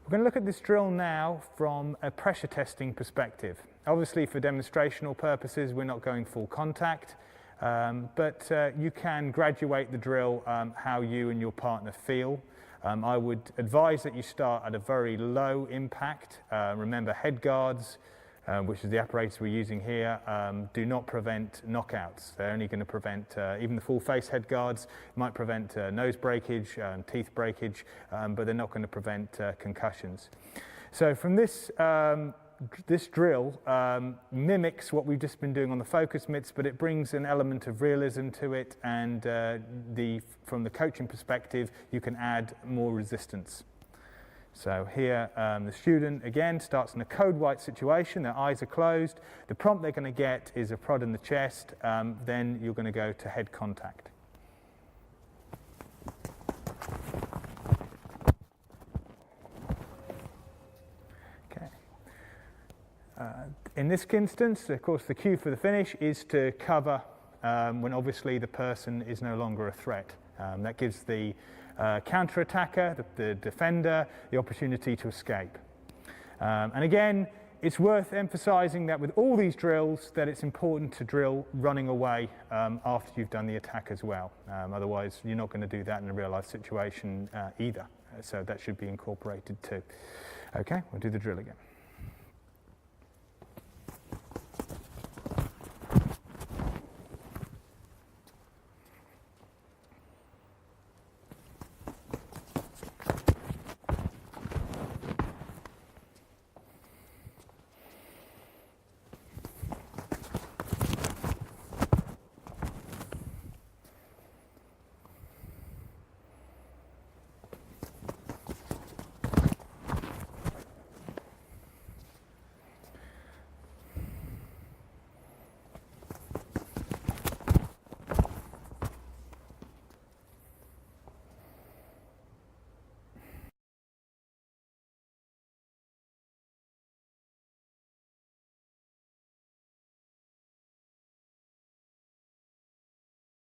We're going to look at this drill now from a pressure testing perspective. Obviously for demonstrational purposes we're not going full contact, but you can graduate the drill how you and your partner feel. I would advise that you start at a very low impact. Remember, head guards, which is the apparatus we're using here, do not prevent knockouts. They're only going to prevent, even the full face head guards might prevent nose breakage, teeth breakage, but they're not going to prevent concussions. So from this, this drill mimics what we've just been doing on the focus mitts, but it brings an element of realism to it, and from the coaching perspective, you can add more resistance. So here the student again starts in a code white situation, their eyes are closed. The prompt they're going to get is a prod in the chest, then you're going to go to head contact. Okay. In this instance, of course, the cue for the finish is to cover when obviously the person is no longer a threat. That gives the counter-attacker, the defender, the opportunity to escape. And again, it's worth emphasizing that with all these drills that it's important to drill running away after you've done the attack as well. Otherwise, you're not going to do that in a real-life situation either. So that should be incorporated too. Okay, we'll do the drill again.